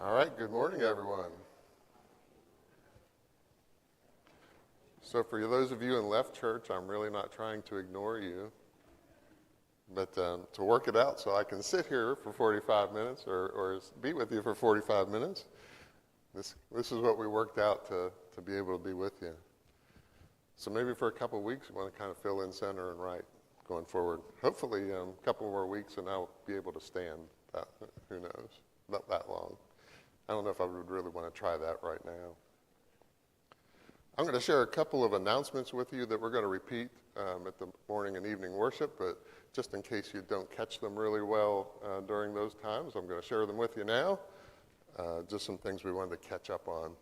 All right, good morning, everyone. So for those of you in left church, I'm really not trying to ignore you, but to work it out so I can sit here for 45 minutes or be with you for 45 minutes, this is what we worked out to be able to be with you. So maybe for a couple of weeks, we want to kind of fill in center and right going forward. Hopefully a couple more weeks and I'll be able to stand. Who knows? Not that long. I don't know if I would really want to try that right now. I'm going to share a couple of announcements with you that we're going to repeat at the morning and evening worship, but just in case you don't catch them really well during those times, I'm going to share them with you now. Just some things we wanted to catch up on.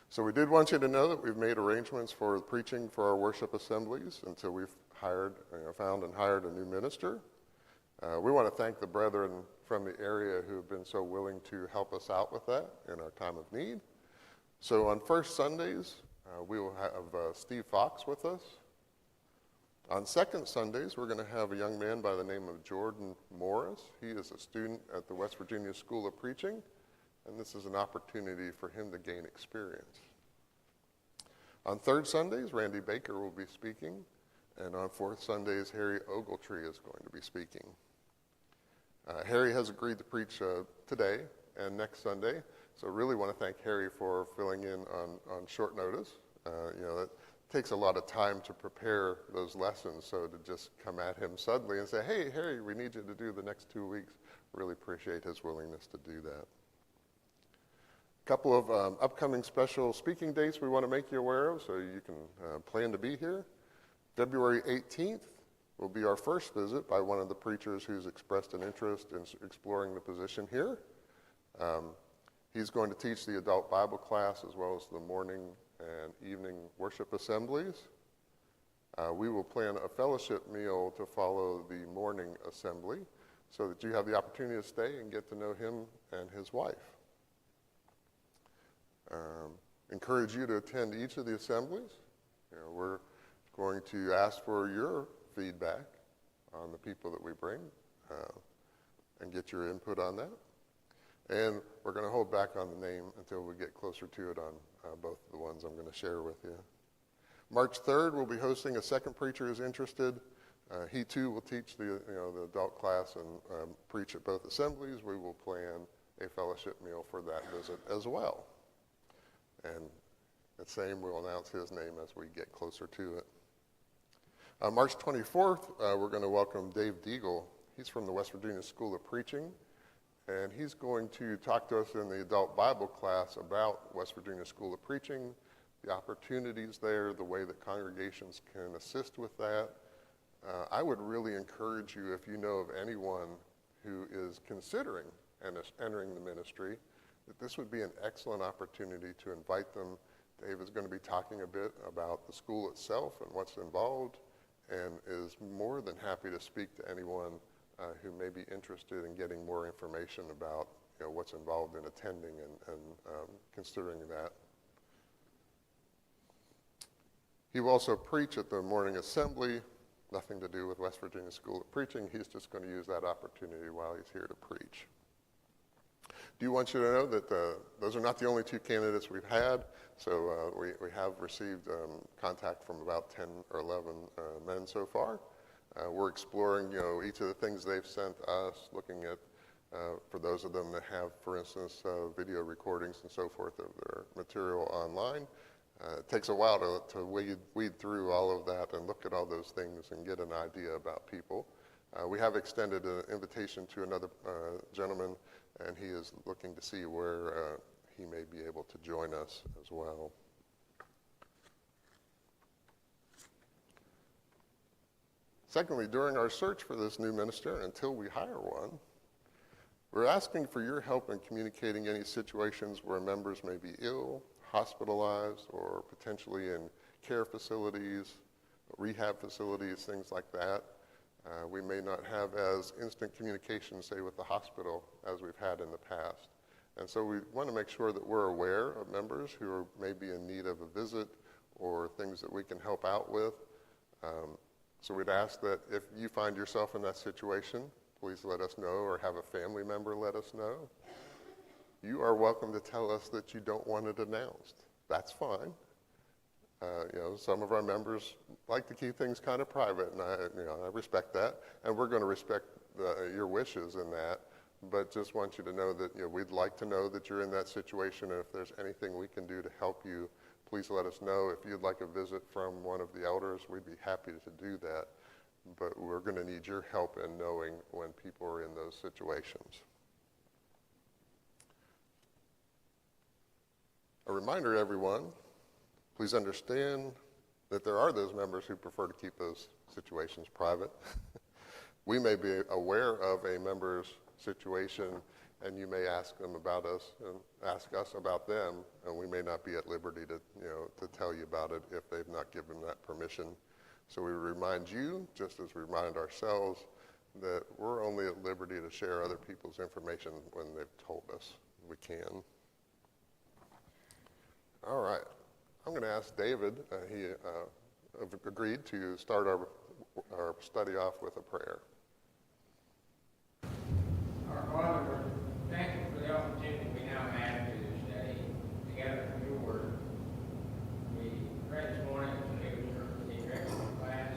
So we did want you to know that we've made arrangements for preaching for our worship assemblies until we've found and hired a new minister. We want to thank the brethren from the area who have been so willing to help us out with that in our time of need. So on first Sundays, we will have Steve Fox with us. On second Sundays, we're going to have a young man by the name of Jordan Morris. He is a student at the West Virginia School of Preaching, and this is an opportunity for him to gain experience. On third Sundays, Randy Baker will be speaking, and on fourth Sundays, Harry Ogletree is going to be speaking. Harry has agreed to preach today and next Sunday, so really want to thank Harry for filling in on short notice. It takes a lot of time to prepare those lessons, so to just come at him suddenly and say, hey, Harry, we need you to do the next 2 weeks, really appreciate his willingness to do that. A couple of upcoming special speaking dates we want to make you aware of so you can plan to be here. February 18th will be our first visit by one of the preachers who's expressed an interest in exploring the position here. He's going to teach the adult Bible class as well as the morning and evening worship assemblies. We will plan a fellowship meal to follow the morning assembly so that you have the opportunity to stay and get to know him and his wife. Encourage you to attend each of the assemblies. We're going to ask for your feedback on the people that we bring and get your input on that. And we're going to hold back on the name until we get closer to it on both of the ones I'm going to share with you. March 3rd, we'll be hosting a second preacher who's interested. He too will teach the adult class and preach at both assemblies. We will plan a fellowship meal for that visit as well. And the same, we'll announce his name as we get closer to it. March 24th, we're going to welcome Dave Deagle. He's from the West Virginia School of Preaching, and he's going to talk to us in the adult Bible class about West Virginia School of Preaching, the opportunities there, the way that congregations can assist with that. I would really encourage you, if you know of anyone who is considering entering the ministry, that this would be an excellent opportunity to invite them. Dave is going to be talking a bit about the school itself and what's involved, and is more than happy to speak to anyone who may be interested in getting more information about what's involved in attending and considering that. He will also preach at the morning assembly, nothing to do with West Virginia School of Preaching. He's just going to use that opportunity while he's here to preach. Do want you to know that those are not the only two candidates we've had. So we have received contact from about 10 or 11 men so far. We're exploring, each of the things they've sent us, looking at, for those of them that have, for instance, video recordings and so forth of their material online. It takes a while to weed through all of that and look at all those things and get an idea about people. We have extended an invitation to another gentleman, and he is looking to see where he may be able to join us as well. Secondly, during our search for this new minister, until we hire one, we're asking for your help in communicating any situations where members may be ill, hospitalized, or potentially in care facilities, rehab facilities, things like that. We may not have as instant communication, say, with the hospital as we've had in the past. And so we want to make sure that we're aware of members who may be in need of a visit or things that we can help out with. So we'd ask that if you find yourself in that situation, please let us know, or have a family member let us know. you are welcome to tell us that you don't want it announced. That's fine. Some of our members like to keep things kind of private, and I respect that, and we're going to respect your wishes in that. But just want you to know that we'd like to know that you're in that situation, and if there's anything we can do to help you, please let us know. If you'd like a visit from one of the elders, we'd be happy to do that. But we're going to need your help in knowing when people are in those situations. A reminder, everyone, please understand that there are those members who prefer to keep those situations private. We may be aware of a member's situation, and you may ask them about us and ask us about them, and we may not be at liberty to tell you about it if they've not given that permission. So we remind you, just as we remind ourselves, that we're only at liberty to share other people's information when they've told us we can. All right. I'm going to ask David. He agreed to start our study off with a prayer. Our Father, we're thankful for the opportunity we now have to study together from your word. We pray this morning that you would be directed in class,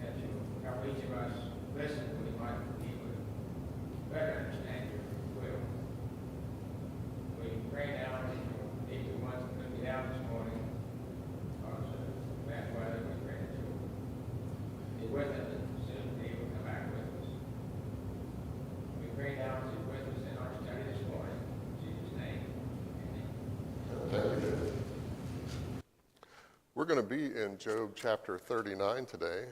that you help each of us listen, we might be able to better understand your will. We pray now that you'll be the ones that took it out this morning, because of bad weather. We pray that you'll be with us and soon be able to come back with us. We pray now that you're with us in our study this morning. In Jesus' name, amen. We're going to be in Job chapter 39 today.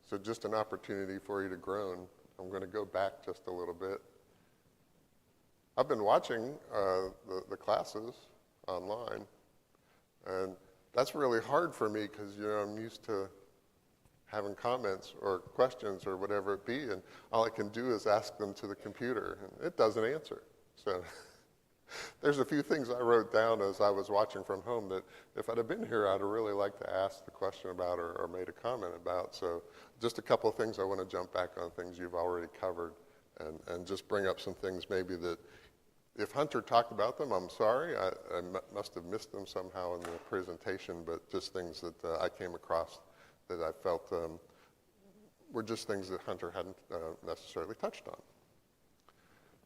So just an opportunity for you to groan. I'm going to go back just a little bit. I've been watching the classes online, and that's really hard for me because I'm used to having comments or questions or whatever it be, and all I can do is ask them to the computer, and it doesn't answer. So there's a few things I wrote down as I was watching from home that if I'd have been here, I'd have really liked to ask the question about or made a comment about. So just a couple of things I want to jump back on, things you've already covered, and just bring up some things maybe that if Hunter talked about them, I'm sorry. I must have missed them somehow in the presentation, but just things that I came across that I felt were just things that Hunter hadn't necessarily touched on.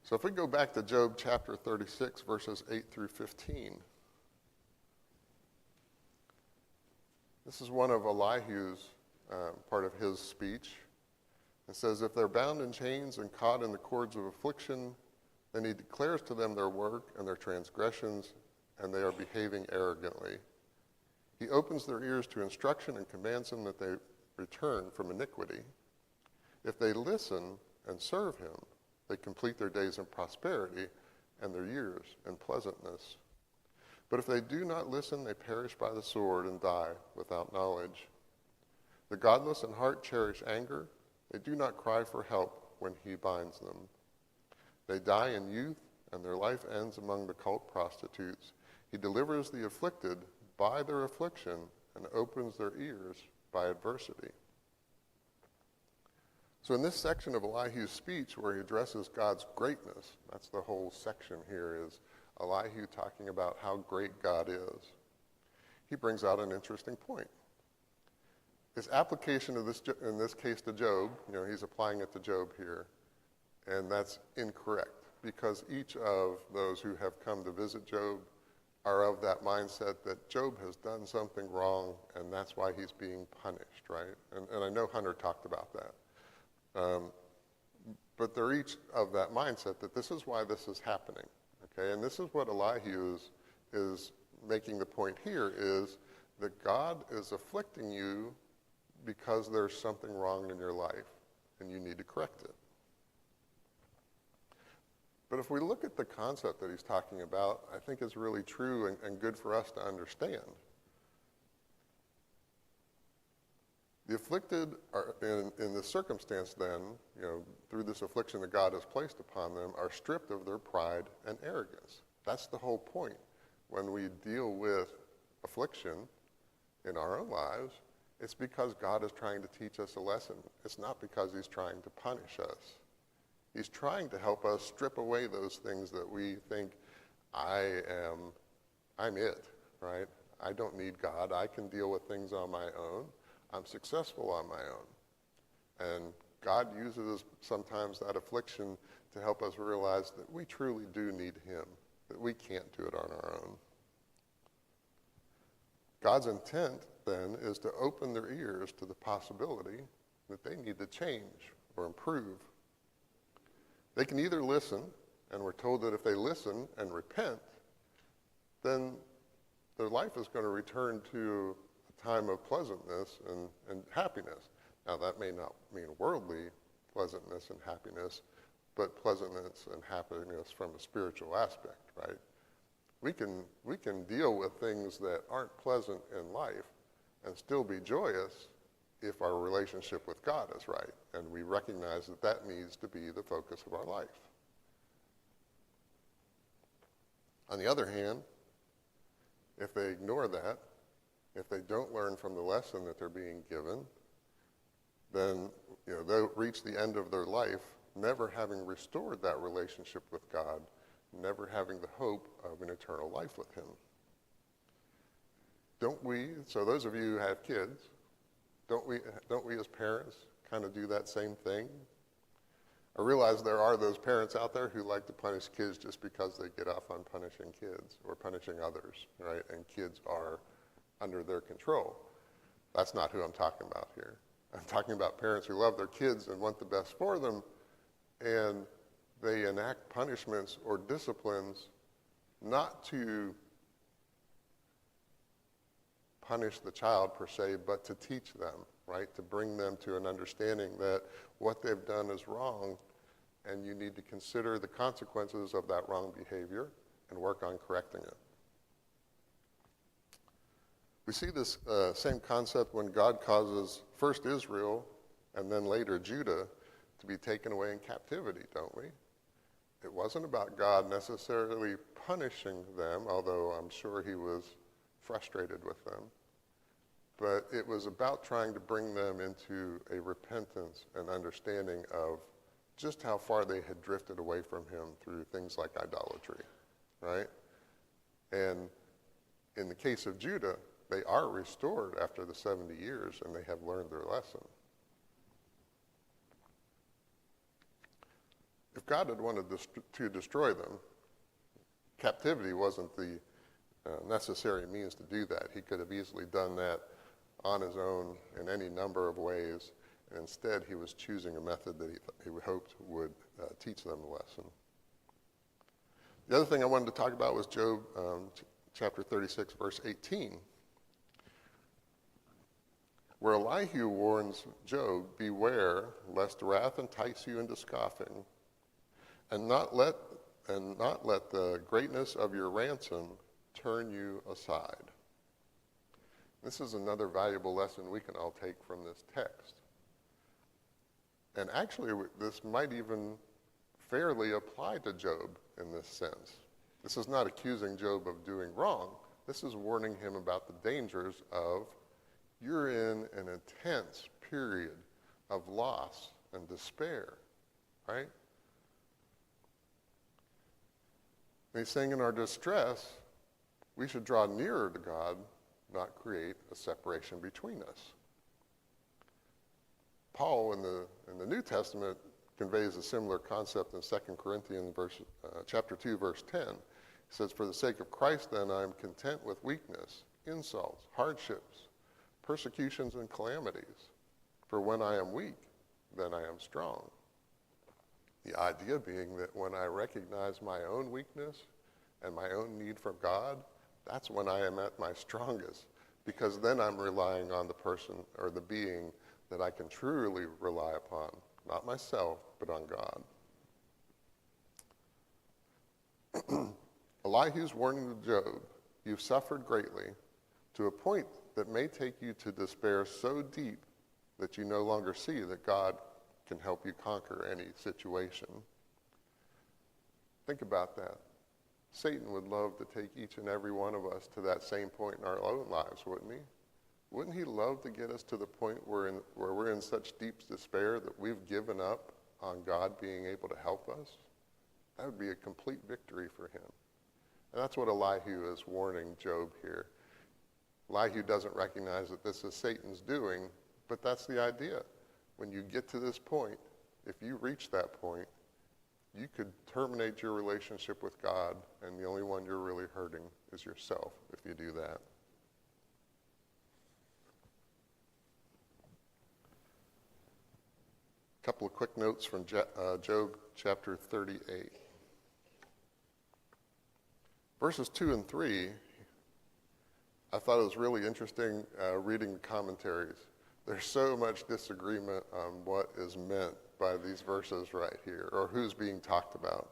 So if we go back to Job chapter 36, verses 8 through 15. This is one of Elihu's part of his speech. It says, if they're bound in chains and caught in the cords of affliction, then he declares to them their work and their transgressions, and they are behaving arrogantly. He opens their ears to instruction and commands them that they return from iniquity. If they listen and serve him, they complete their days in prosperity and their years in pleasantness. But if they do not listen, they perish by the sword and die without knowledge. The godless in heart cherish anger. They do not cry for help when he binds them. They die in youth, and their life ends among the cult prostitutes. He delivers the afflicted by their affliction and opens their ears by adversity. So in this section of Elihu's speech where he addresses God's greatness, that's the whole section here, is Elihu talking about how great God is. He brings out an interesting point. His application of this, in this case to Job, he's applying it to Job here, and that's incorrect because each of those who have come to visit Job are of that mindset that Job has done something wrong and that's why he's being punished, right? And I know Hunter talked about that. But they're each of that mindset that this is why this is happening, okay? And this is what Elihu is making the point here is that God is afflicting you because there's something wrong in your life and you need to correct it. But if we look at the concept that he's talking about, I think it's really true and good for us to understand. The afflicted are, in this circumstance then, through this affliction that God has placed upon them, are stripped of their pride and arrogance. That's the whole point. When we deal with affliction in our own lives, it's because God is trying to teach us a lesson. It's not because he's trying to punish us. He's trying to help us strip away those things that we think, I'm it, right? I don't need God. I can deal with things on my own. I'm successful on my own. And God uses sometimes that affliction to help us realize that we truly do need him, that we can't do it on our own. God's intent, then, is to open their ears to the possibility that they need to change or improve. They can either listen, and we're told that if they listen and repent, then their life is going to return to a time of pleasantness and happiness. Now, that may not mean worldly pleasantness and happiness, but pleasantness and happiness from a spiritual aspect, right? We can deal with things that aren't pleasant in life and still be joyous if our relationship with God is right, and we recognize that that needs to be the focus of our life. On the other hand, if they ignore that, if they don't learn from the lesson that they're being given, then they'll reach the end of their life never having restored that relationship with God, never having the hope of an eternal life with him. Don't we, so those of you who have kids, don't we as parents kind of do that same thing? I realize there are those parents out there who like to punish kids just because they get off on punishing kids or punishing others, right? And kids are under their control. That's not who I'm talking about here. I'm talking about parents who love their kids and want the best for them, and they enact punishments or disciplines not to punish the child per se, but to teach them, right? To bring them to an understanding that what they've done is wrong, and you need to consider the consequences of that wrong behavior and work on correcting it. We see this same concept when God causes first Israel and then later Judah to be taken away in captivity, don't we? It wasn't about God necessarily punishing them, although I'm sure he was frustrated with them. But it was about trying to bring them into a repentance and understanding of just how far they had drifted away from him through things like idolatry, right? And in the case of Judah, they are restored after the 70 years and they have learned their lesson. If God had wanted to destroy them, captivity wasn't the necessary means to do that. He could have easily done that on his own in any number of ways. And instead, he was choosing a method that he hoped would teach them a lesson. The other thing I wanted to talk about was Job chapter 36, verse 18, where Elihu warns Job, "Beware lest wrath entice you into scoffing, and not let the greatness of your ransom turn you aside." This is another valuable lesson we can all take from this text. And actually, this might even fairly apply to Job in this sense. This is not accusing Job of doing wrong. This is warning him about the dangers of you're in an intense period of loss and despair, right? And he's saying in our distress, we should draw nearer to God, not create a separation between us. Paul in the New Testament conveys a similar concept in 2 Corinthians chapter 2, verse 10. He says, "For the sake of Christ, then, I am content with weakness, insults, hardships, persecutions, and calamities. For when I am weak, then I am strong." The idea being that when I recognize my own weakness and my own need for God, that's when I am at my strongest, because then I'm relying on the person or the being that I can truly rely upon, not myself, but on God. Elihu's warning to Job, "You've suffered greatly, to a point that may take you to despair so deep that you no longer see that God can help you conquer any situation." Think about that. Satan would love to take each and every one of us to that same point in our own lives, wouldn't he? Wouldn't he love to get us to the point where we're in such deep despair that we've given up on God being able to help us, that would be a complete victory for him. And that's what Elihu is warning Job here. Elihu doesn't recognize that this is Satan's doing, but that's the idea. When you get to this point, if you reach that point, you could terminate your relationship with God, and the only one you're really hurting is yourself if you do that. A couple of quick notes from Job chapter 38. Verses 2 and 3, I thought it was really interesting reading the commentaries. There's so much disagreement on what is meant by these verses right here, or who's being talked about.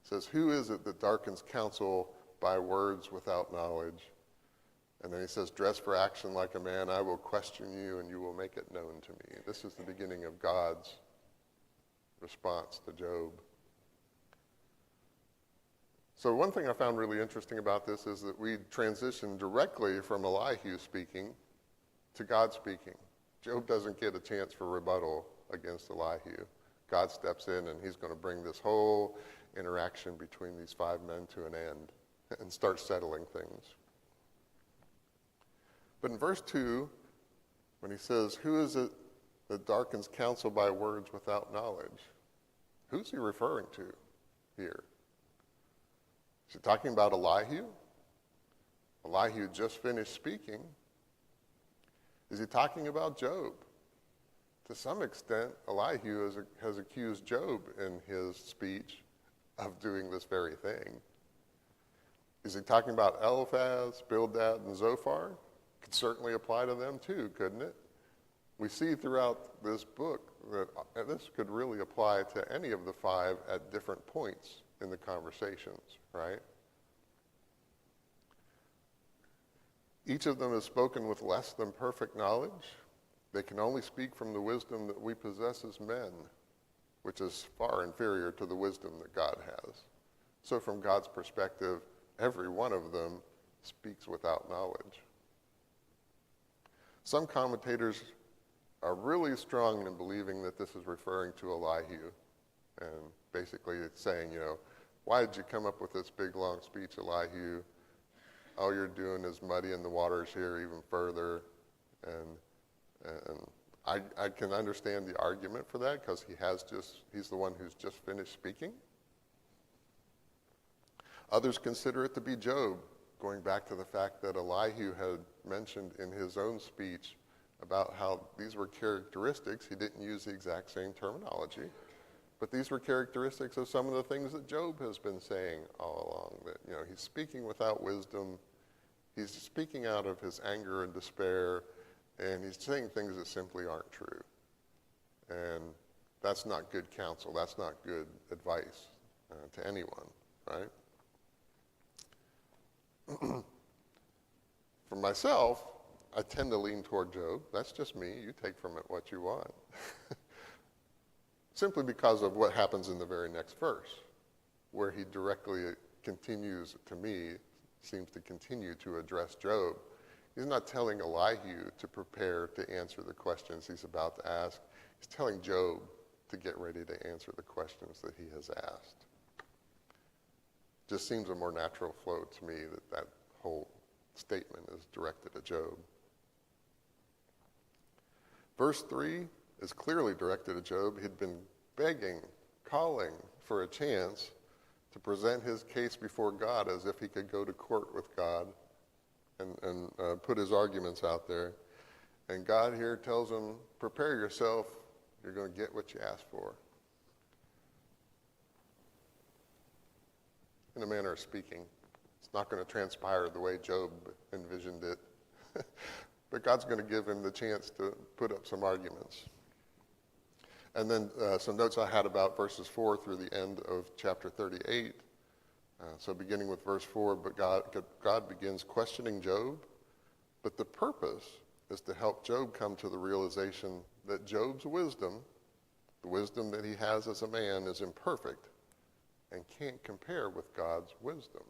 It says, who is it that darkens counsel by words without knowledge? And then he says, dress for action like a man, I will question you and you will make it known to me. This is the beginning of God's response to Job. So one thing I found really interesting about this is that we transition directly from Elihu speaking to God speaking. Job doesn't get a chance for rebuttal against Elihu. God steps in and he's going to bring this whole interaction between these five men to an end and start settling things. But in verse 2, when he says, who is it that darkens counsel by words without knowledge? Who's he referring to here? Is he talking about Elihu? Elihu just finished speaking. Is he talking about Job? To some extent, Elihu has accused Job in his speech of doing this very thing. Is he talking about Eliphaz, Bildad, and Zophar? Could certainly apply to them too, couldn't it? We see throughout this book that this could really apply to any of the five at different points in the conversations, right? Each of them is spoken with less than perfect knowledge. They can only speak from the wisdom that we possess as men, which is far inferior to the wisdom that God has. So from God's perspective, every one of them speaks without knowledge. Some commentators are really strong in believing that this is referring to Elihu, and basically it's saying, why did you come up with this big long speech, Elihu? All you're doing is muddying the waters here even further. And I can understand the argument for that because he's the one who's just finished speaking. Others consider it to be Job, going back to the fact that Elihu had mentioned in his own speech about how these were characteristics. He didn't use the exact same terminology, but these were characteristics of some of the things that Job has been saying all along, that he's speaking without wisdom, he's speaking out of his anger and despair, and he's saying things that simply aren't true. And that's not good counsel, that's not good advice to anyone, right? For myself, I tend to lean toward Job. That's just me. You take from it what you want. Simply because of what happens in the very next verse, where he directly continues, to me, seems to continue to address Job. He's not telling Elihu to prepare to answer the questions he's about to ask. He's telling Job to get ready to answer the questions that he has asked. Just seems a more natural flow to me that whole statement is directed at Job. Verse 3 is clearly directed at Job. He'd been begging, calling for a chance to present his case before God as if he could go to court with God and put his arguments out there. And God here tells him, prepare yourself, you're going to get what you asked for. In a manner of speaking, it's not going to transpire the way Job envisioned it. But God's going to give him the chance to put up some arguments. And then some notes I had about verses 4 through the end of chapter 38. So beginning with verse 4, but God begins questioning Job, but the purpose is to help Job come to the realization that Job's wisdom, the wisdom that he has as a man, is imperfect and can't compare with God's wisdom.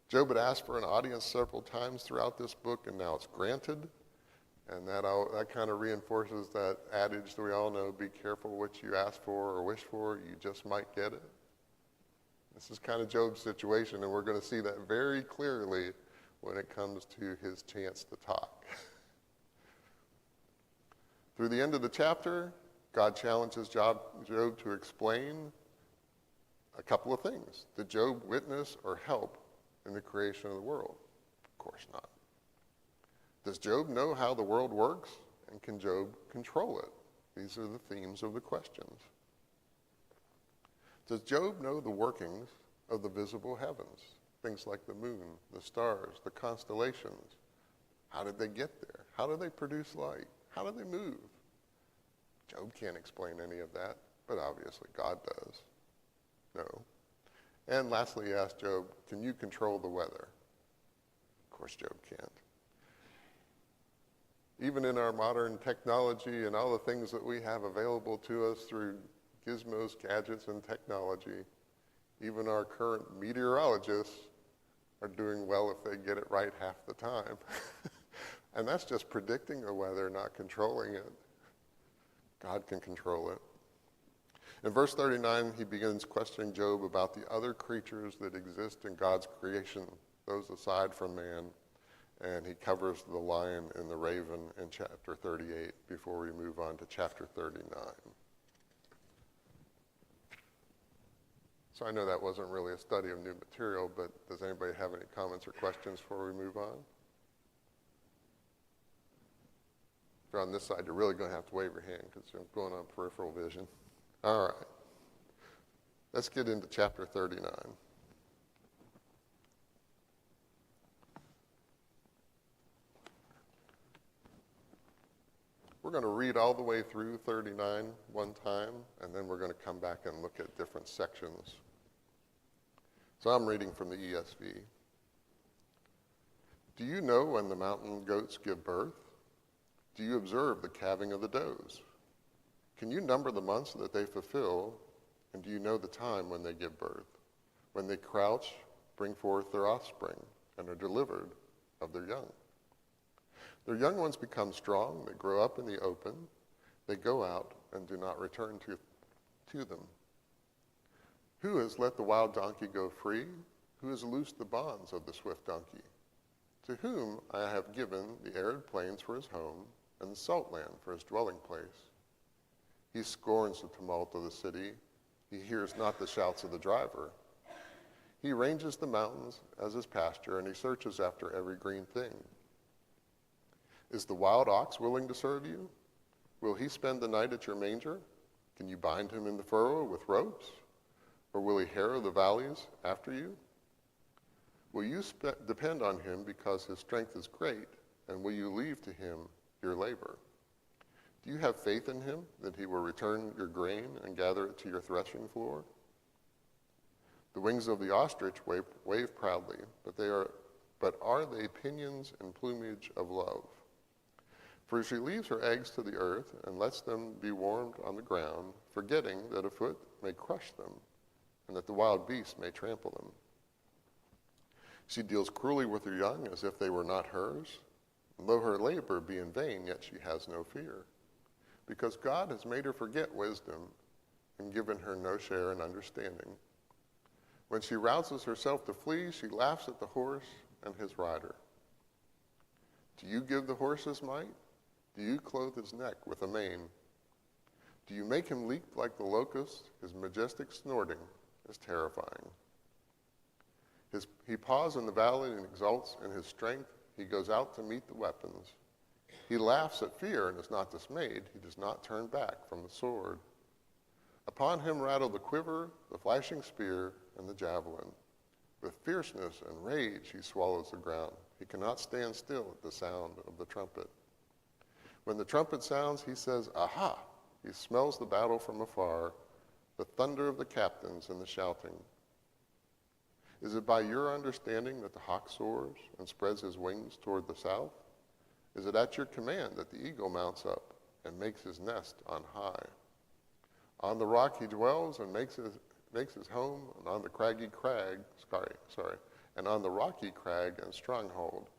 Job had asked for an audience several times throughout this book, and now it's granted. And that kind of reinforces that adage that we all know, be careful what you ask for or wish for, you just might get it. This is kind of Job's situation, and we're going to see that very clearly when it comes to his chance to talk. Through the end of the chapter, God challenges Job to explain a couple of things. Did Job witness or help in the creation of the world? Of course not. Does Job know how the world works, and can Job control it? These are the themes of the questions. Does Job know the workings of the visible heavens? Things like the moon, the stars, the constellations. How did they get there? How do they produce light? How do they move? Job can't explain any of that, but obviously God does. No. And lastly, he asked Job, can you control the weather? Of course, Job can't. Even in our modern technology and all the things that we have available to us through gizmos, gadgets, and technology, even our current meteorologists are doing well if they get it right half the time. And that's just predicting the weather, not controlling it. God can control it. In verse 39, he begins questioning Job about the other creatures that exist in God's creation, those aside from man. And he covers the lion and the raven in chapter 38 before we move on to chapter 39. So I know that wasn't really a study of new material, but does anybody have any comments or questions before we move on? If you're on this side, you're really going to have to wave your hand because you're going on peripheral vision. All right. Let's get into chapter 39. We're going to read all the way through 39 one time, and then we're going to come back and look at different sections. So I'm reading from the ESV. Do you know when the mountain goats give birth? Do you observe the calving of the does? Can you number the months that they fulfill, and do you know the time when they give birth? When they crouch, bring forth their offspring, and are delivered of their young. Their young ones become strong, they grow up in the open, they go out and do not return to them. Who has let the wild donkey go free? Who has loosed the bonds of the swift donkey? To whom I have given the arid plains for his home, and the salt land for his dwelling place. He scorns the tumult of the city, he hears not the shouts of the driver. He ranges the mountains as his pasture, and he searches after every green thing. Is the wild ox willing to serve you? Will he spend the night at your manger? Can you bind him in the furrow with ropes? Or will he harrow the valleys after you? Will you depend on him because his strength is great, and will you leave to him your labor? Do you have faith in him that he will return your grain and gather it to your threshing floor? The wings of the ostrich wave proudly, but are they pinions and plumage of love? For she leaves her eggs to the earth and lets them be warmed on the ground, forgetting that a foot may crush them and that the wild beast may trample them. She deals cruelly with her young as if they were not hers. And though her labor be in vain, yet she has no fear, because God has made her forget wisdom and given her no share in understanding. When she rouses herself to flee, she laughs at the horse and his rider. Do you give the horse his might? Do you clothe his neck with a mane? Do you make him leap like the locust? His majestic snorting is terrifying. He paws in the valley and exults in his strength. He goes out to meet the weapons. He laughs at fear and is not dismayed. He does not turn back from the sword. Upon him rattle the quiver, the flashing spear, and the javelin. With fierceness and rage he swallows the ground. He cannot stand still at the sound of the trumpet. When the trumpet sounds, he says, "Aha!" He smells the battle from afar, the thunder of the captains and the shouting. Is it by your understanding that the hawk soars and spreads his wings toward the south? Is it at your command that the eagle mounts up and makes his nest on high? On the rock he dwells and makes his home, and on the rocky crag and stronghold.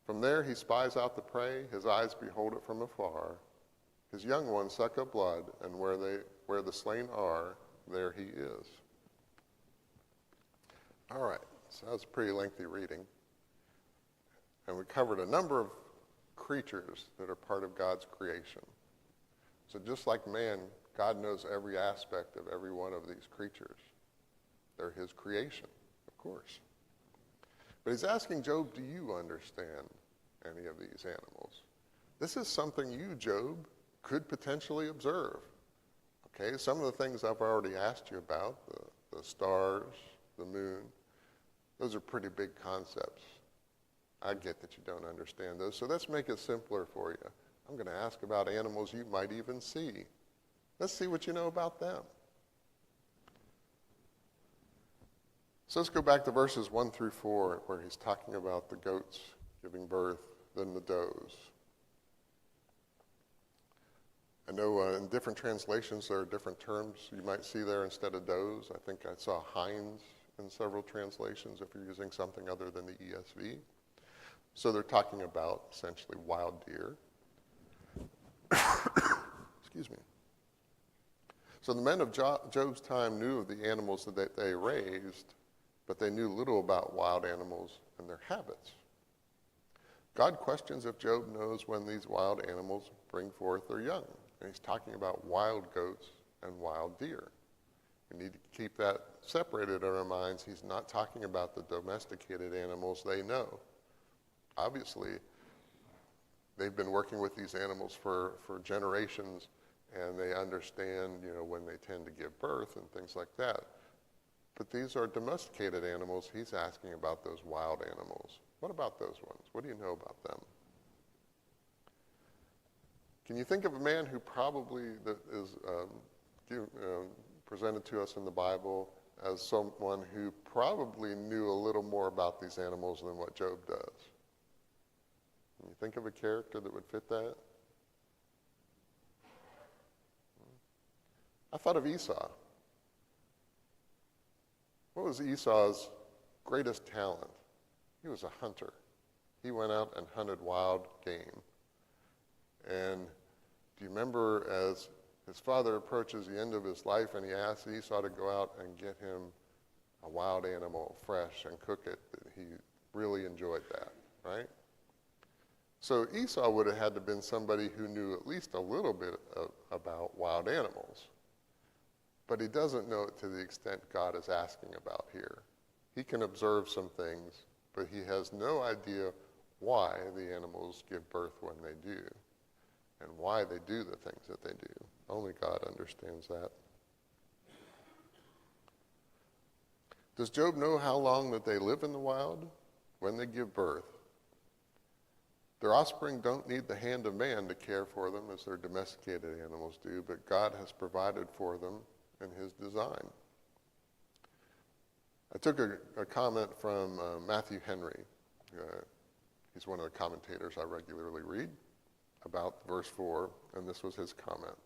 From there he spies out the prey, his eyes behold it from afar. His young ones suck up blood, and where the slain are, there he is. All right, so that was a pretty lengthy reading. And we covered a number of creatures that are part of God's creation. So just like man, God knows every aspect of every one of these creatures. They're his creation, of course. But he's asking Job, do you understand any of these animals? This is something you, Job, could potentially observe. Okay, some of the things I've already asked you about, the stars, the moon, those are pretty big concepts. I get that you don't understand those, so let's make it simpler for you. I'm going to ask about animals you might even see. Let's see what you know about them. So let's go back to verses 1 through 4, where he's talking about the goats giving birth, then the does. I know in different translations there are different terms you might see there instead of does. I think I saw hinds in several translations if you're using something other than the ESV. So they're talking about essentially wild deer. Excuse me. So the men of Job's time knew of the animals that they raised, but they knew little about wild animals and their habits. God questions if Job knows when these wild animals bring forth their young. And he's talking about wild goats and wild deer. We need to keep that separated in our minds. He's not talking about the domesticated animals they know. Obviously, they've been working with these animals for generations, and they understand, when they tend to give birth and things like that. But these are domesticated animals. He's asking about those wild animals. What about those ones? What do you know about them? Can you think of a man who probably is presented to us in the Bible as someone who probably knew a little more about these animals than what Job does? Can you think of a character that would fit that? I thought of Esau. What was Esau's greatest talent? He was a hunter. He went out and hunted wild game. And do you remember as his father approaches the end of his life and he asks Esau to go out and get him a wild animal fresh and cook it? He really enjoyed that, right? So Esau would have had to have been somebody who knew at least a little bit about wild animals. But he doesn't know it to the extent God is asking about here. He can observe some things, but he has no idea why the animals give birth when they do and why they do the things that they do. Only God understands that. Does Job know how long that they live in the wild? When they give birth. Their offspring don't need the hand of man to care for them as their domesticated animals do, but God has provided for them in his design. I took a comment from Matthew Henry. He's one of the commentators I regularly read about verse 4, and this was his comment.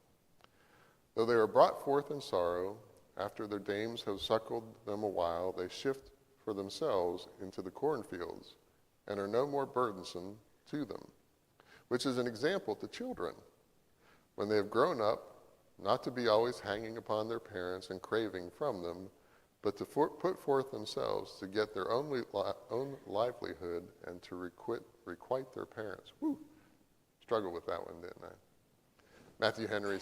Though they are brought forth in sorrow, after their dames have suckled them a while, they shift for themselves into the cornfields and are no more burdensome to them, which is an example to children. When they have grown up, not to be always hanging upon their parents and craving from them, but to put forth themselves to get their own livelihood and to requite their parents. Woo! Struggled with that one, didn't I? Matthew Henry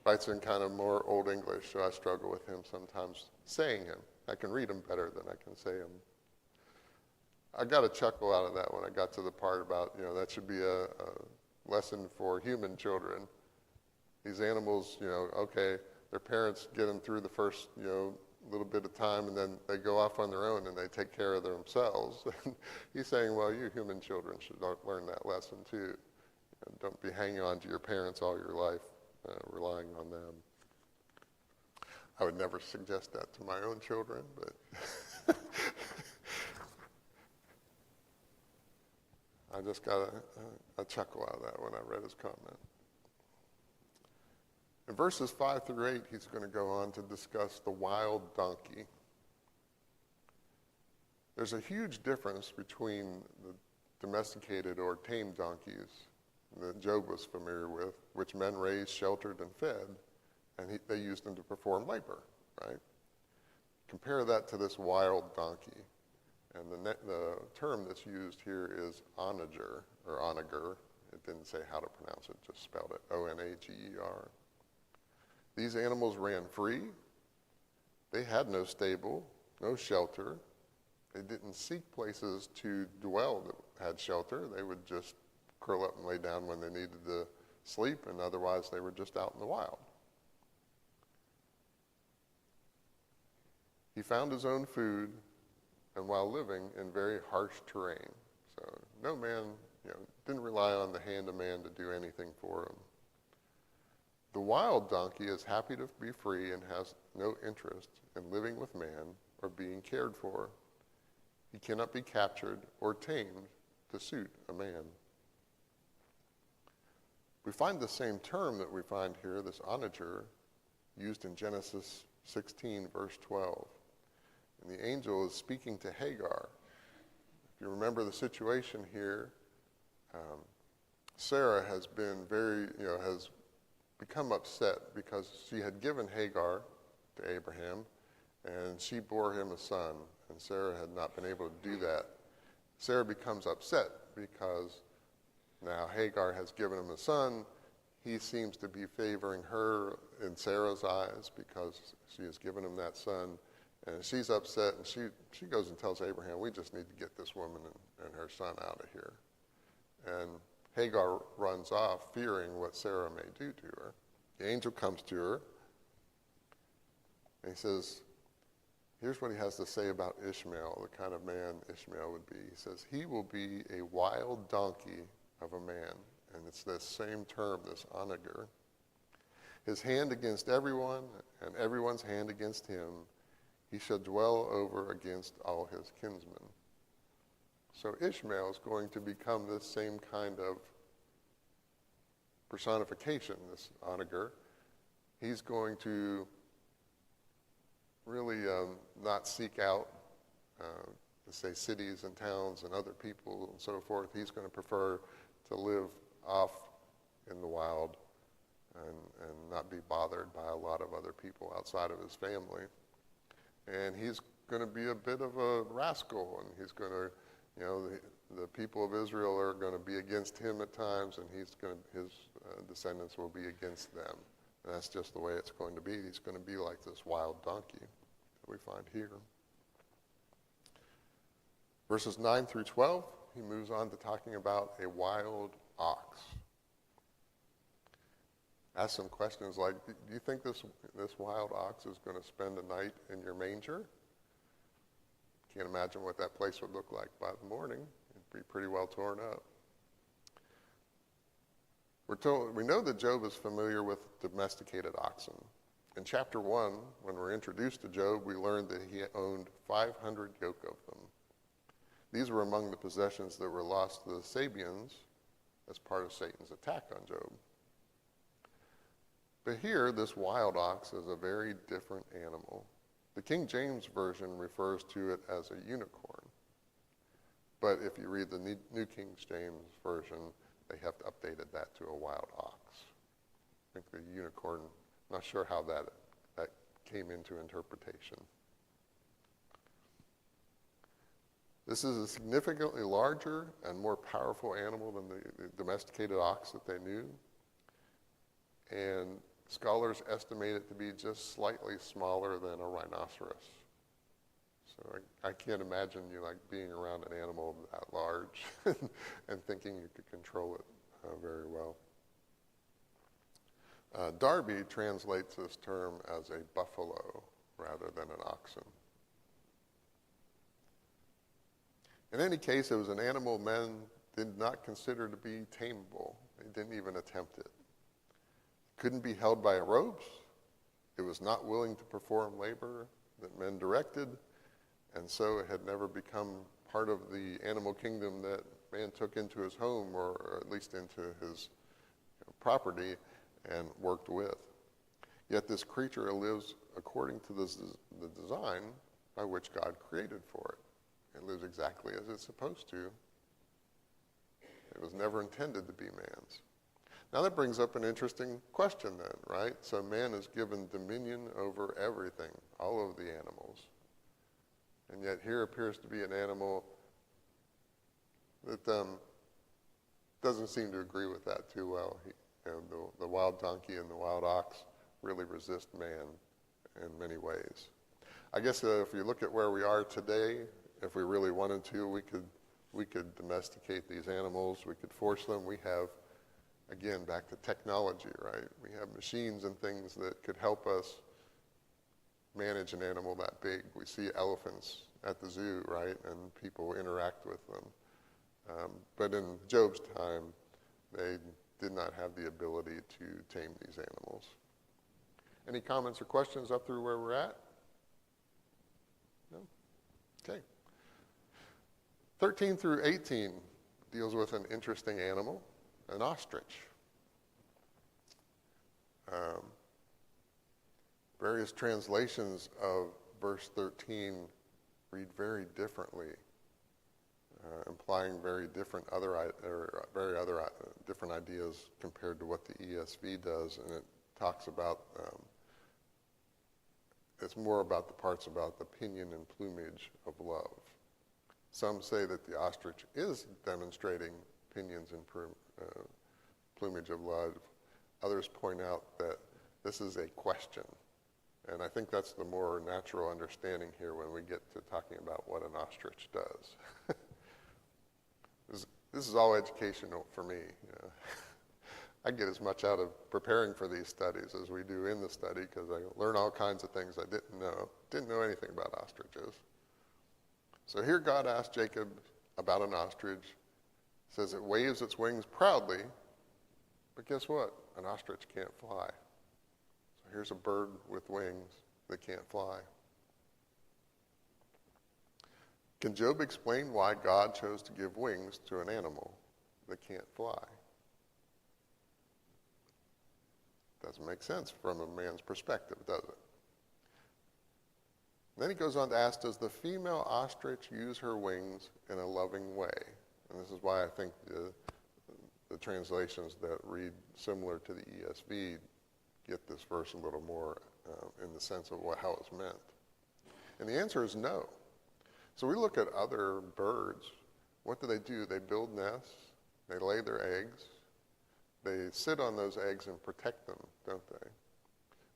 writes in kind of more Old English, so I struggle with him sometimes saying him. I can read him better than I can say him. I got a chuckle out of that when I got to the part about, that should be a lesson for human children. These animals, okay, their parents get them through the first, little bit of time, and then they go off on their own and they take care of themselves. He's saying, well, you human children should learn that lesson too. Don't be hanging on to your parents all your life, relying on them. I would never suggest that to my own children, but I just got a chuckle out of that when I read his comment. In verses 5 through 8, he's going to go on to discuss the wild donkey. There's a huge difference between domesticated or tamed donkeys that Job was familiar with, which men raised, sheltered, and fed, and they used them to perform labor, right? Compare that to this wild donkey. And the term that's used here is onager, or onager. It didn't say how to pronounce it, just spelled it, O-N-A-G-E-R. These animals ran free. They had no stable, no shelter. They didn't seek places to dwell that had shelter. They would just curl up and lay down when they needed to sleep, and otherwise they were just out in the wild. He found his own food, and while living in very harsh terrain. So no man, didn't rely on the hand of man to do anything for him. The wild donkey is happy to be free and has no interest in living with man or being cared for. He cannot be captured or tamed to suit a man. We find the same term that we find here, this onager, used in Genesis 16, verse 12. And the angel is speaking to Hagar. If you remember the situation here, Sarah has been has become upset because she had given Hagar to Abraham, and she bore him a son, and Sarah had not been able to do that. Sarah becomes upset because now Hagar has given him a son. He seems to be favoring her in Sarah's eyes because she has given him that son. And she's upset, and she goes and tells Abraham, we just need to get this woman and her son out of here. And Hagar runs off, fearing what Sarah may do to her. The angel comes to her, and he says, here's what he has to say about Ishmael, the kind of man Ishmael would be. He says, he will be a wild donkey of a man. And it's this same term, this onager. His hand against everyone, and everyone's hand against him. He shall dwell over against all his kinsmen. So Ishmael is going to become this same kind of personification, this onager. He's going to really not seek out, say, cities and towns and other people and so forth. He's going to prefer to live off in the wild and not be bothered by a lot of other people outside of his family. And he's going to be a bit of a rascal, and he's going to, the people of Israel are going to be against him at times, and his descendants will be against them. And that's just the way it's going to be. He's going to be like this wild donkey that we find here. Verses 9 through 12, he moves on to talking about a wild ox. Ask some questions like, do you think this wild ox is going to spend a night in your manger? Can't imagine what that place would look like by the morning. It'd be pretty well torn up. We know that Job is familiar with domesticated oxen. In chapter 1, when we're introduced to Job, we learned that he owned 500 yoke of them. These were among the possessions that were lost to the Sabians as part of Satan's attack on Job. But here, this wild ox is a very different animal. The King James Version refers to it as a unicorn. But if you read the New King James Version, they have updated that to a wild ox. I think the unicorn, not sure how that came into interpretation. This is a significantly larger and more powerful animal than the domesticated ox that they knew. And scholars estimate it to be just slightly smaller than a rhinoceros. So I can't imagine you being around an animal that large and thinking you could control it very well. Darby translates this term as a buffalo rather than an oxen. In any case, it was an animal men did not consider to be tameable. They didn't even attempt it. Couldn't be held by ropes. It was not willing to perform labor that men directed, and so it had never become part of the animal kingdom that man took into his home, or at least into his property, and worked with. Yet this creature lives according to the design by which God created for it. It lives exactly as it's supposed to. It was never intended to be man's. Now that brings up an interesting question then, right? So man is given dominion over everything, all of the animals. And yet here appears to be an animal that doesn't seem to agree with that too well. The wild donkey and the wild ox really resist man in many ways. I guess if you look at where we are today, if we really wanted to, we could domesticate these animals. We could force them. We have, again, back to technology, right? We have machines and things that could help us manage an animal that big. We see elephants at the zoo, right? And people interact with them. But in Job's time, they did not have the ability to tame these animals. Any comments or questions up through where we're at? No? Okay. 13 through 18 deals with an interesting animal, an ostrich. Various translations of verse 13 read very differently, implying very different different ideas compared to what the ESV does, and it talks about it's more about the parts about the pinion and plumage of love. Some say that the ostrich is demonstrating pinions and plumage of love. Others point out that this is a question. And I think that's the more natural understanding here when we get to talking about what an ostrich does. This is all educational for me. I get as much out of preparing for these studies as we do in the study because I learn all kinds of things I didn't know. Didn't know anything about ostriches. So here God asked Jacob about an ostrich. It says it waves its wings proudly, but guess what? An ostrich can't fly. So here's a bird with wings that can't fly. Can Job explain why God chose to give wings to an animal that can't fly? Doesn't make sense from a man's perspective, does it? Then he goes on to ask, does the female ostrich use her wings in a loving way? And this is why I think the translations that read similar to the ESV get this verse a little more in the sense of how it's meant. And the answer is no. So we look at other birds. What do? They build nests. They lay their eggs. They sit on those eggs and protect them, don't they?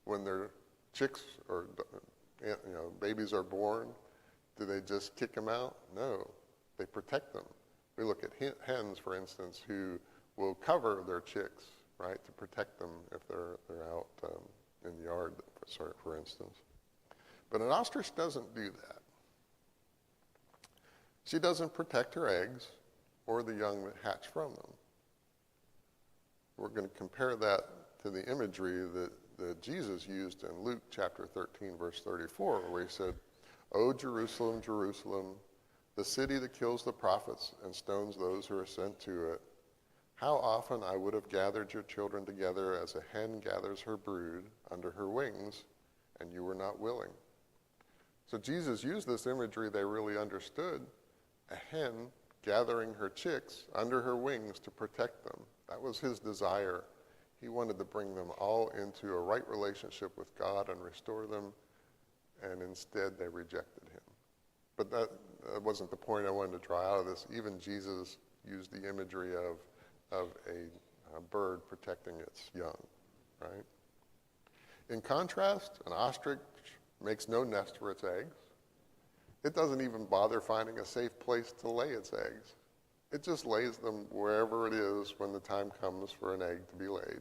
When their chicks or babies are born, do they just kick them out? No, they protect them. We look at hens, for instance, who will cover their chicks, right, to protect them if they're out in the yard, for instance. But an ostrich doesn't do that. She doesn't protect her eggs or the young that hatch from them. We're going to compare that to the imagery that Jesus used in Luke chapter 13, verse 34, where he said, "O Jerusalem, Jerusalem, the city that kills the prophets and stones those who are sent to it, how often I would have gathered your children together as a hen gathers her brood under her wings, and you were not willing." So Jesus used this imagery they really understood, a hen gathering her chicks under her wings to protect them. That was his desire. He wanted to bring them all into a right relationship with God and restore them, and instead they rejected him. But that wasn't the point I wanted to draw out of this. Even Jesus used the imagery of a bird protecting its young, right? In contrast, an ostrich makes no nest for its eggs. It doesn't even bother finding a safe place to lay its eggs. It just lays them wherever it is when the time comes for an egg to be laid.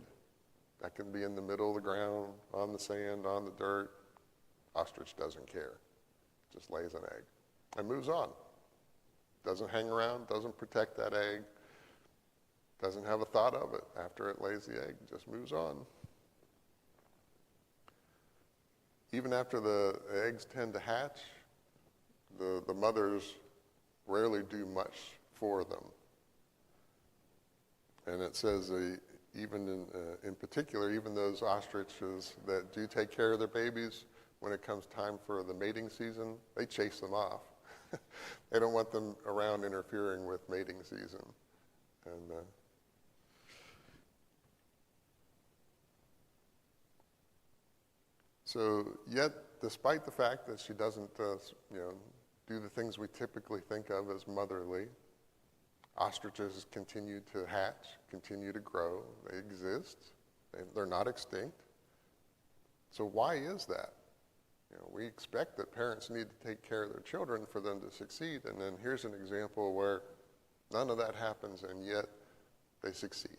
That can be in the middle of the ground, on the sand, on the dirt. Ostrich doesn't care. Just lays an egg and moves on. Doesn't hang around, doesn't protect that egg, doesn't have a thought of it after it lays the egg, just moves on. Even after the eggs tend to hatch, the mothers rarely do much for them. And it says even in particular, even those ostriches that do take care of their babies, when it comes time for the mating season, they chase them off. They don't want them around interfering with mating season. And so, yet, despite the fact that she doesn't, do the things we typically think of as motherly, ostriches continue to hatch, continue to grow. They exist. They're not extinct. So why is that? We expect that parents need to take care of their children for them to succeed, and then here's an example where none of that happens, and yet they succeed.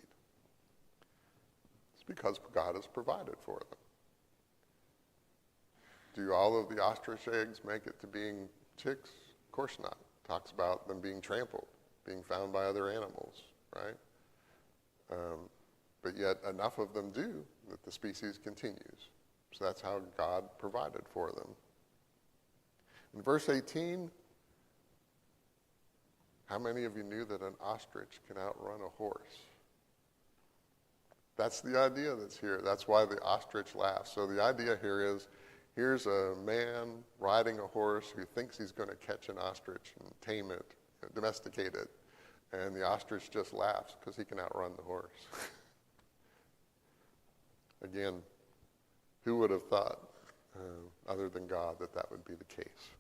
It's because God has provided for them. Do all of the ostrich eggs make it to being chicks? Of course not. It talks about them being trampled, being found by other animals, right? But yet enough of them do that the species continues. So that's how God provided for them. In verse 18, how many of you knew that an ostrich can outrun a horse? That's the idea that's here. That's why the ostrich laughs. So the idea here is, here's a man riding a horse who thinks he's going to catch an ostrich and tame it, domesticate it. And the ostrich just laughs because he can outrun the horse. Again, who would have thought, other than God, that that would be the case?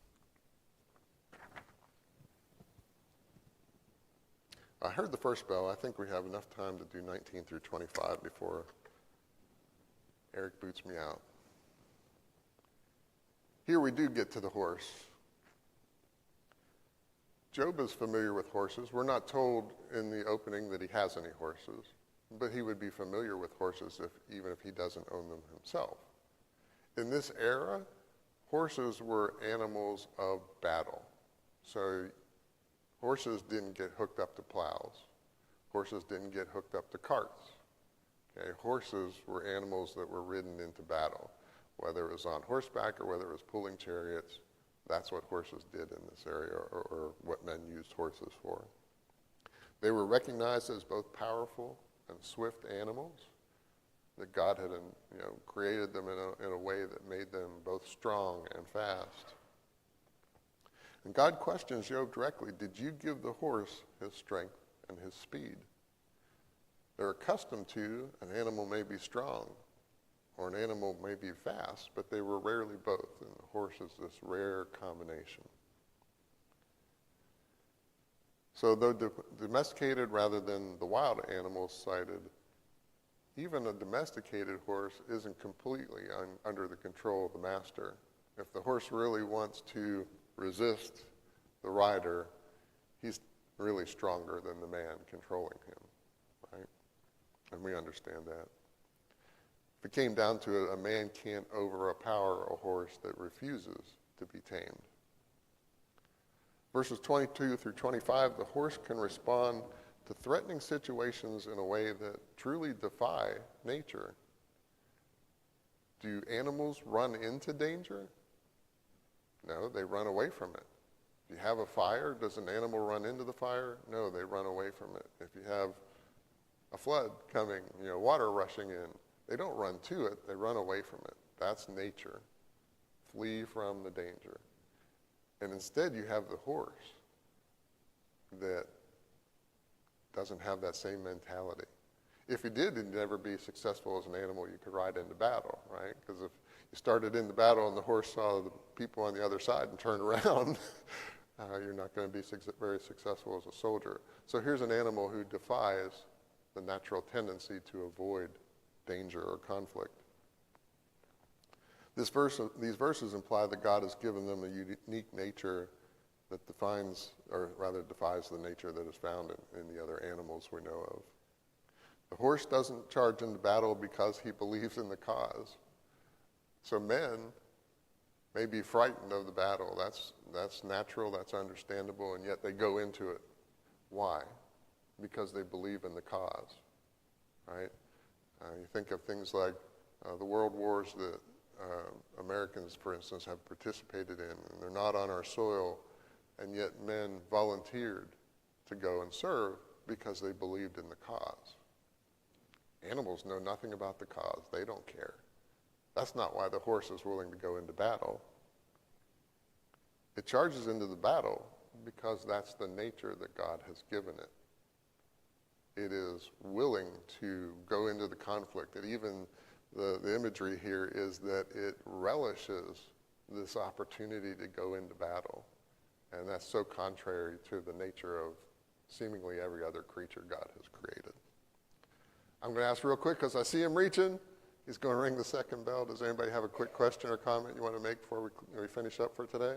I heard the first bell. I think we have enough time to do 19 through 25 before Eric boots me out. Here we do get to the horse. Job is familiar with horses. We're not told in the opening that he has any horses, but he would be familiar with horses even if he doesn't own them himself. In this era, horses were animals of battle. So horses didn't get hooked up to plows. Horses didn't get hooked up to carts. Okay? Horses were animals that were ridden into battle, whether it was on horseback or whether it was pulling chariots. That's what horses did in this area, or what men used horses for. They were recognized as both powerful and swift animals, that God had created them in a way that made them both strong and fast. And God questions Job directly, did you give the horse his strength and his speed? They're accustomed to an animal may be strong or an animal may be fast, but they were rarely both, and the horse is this rare combination. So though domesticated rather than the wild animals cited, even a domesticated horse isn't completely under the control of the master. If the horse really wants to resist the rider, he's really stronger than the man controlling him, right? And we understand that. If it came down to it, a man can't overpower a horse that refuses to be tamed. Verses 22 through 25, the horse can respond to threatening situations in a way that truly defy nature. Do animals run into danger? No, they run away from it. If you have a fire, does an animal run into the fire? No, they run away from it. If you have a flood coming, water rushing in, they don't run to it, they run away from it. That's nature. Flee from the danger. And instead you have the horse that doesn't have that same mentality. If he did, he'd never be successful as an animal you could ride into battle, right? Because if you started in the battle and the horse saw the people on the other side and turned around, you're not going to be very successful as a soldier. So here's an animal who defies the natural tendency to avoid danger or conflict. These verses imply that God has given them a unique nature that defies the nature that is found in the other animals we know of. The horse doesn't charge into battle because he believes in the cause. So men may be frightened of the battle. That's natural, that's understandable, and yet they go into it. Why? Because they believe in the cause, right? You think of things like the world wars that Americans, for instance, have participated in, and they're not on our soil, and yet men volunteered to go and serve because they believed in the cause. Animals know nothing about the cause. They don't care. That's not why the horse is willing to go into battle. It charges into the battle because that's the nature that God has given it. it is willing to go into the conflict. That even the imagery here is that it relishes this opportunity to go into battle. And that's so contrary to the nature of seemingly every other creature God has created. I'm going to ask real quick because I see him reaching. He's going to ring the second bell. Does anybody have a quick question or comment you want to make before we finish up for today?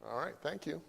All right, thank you.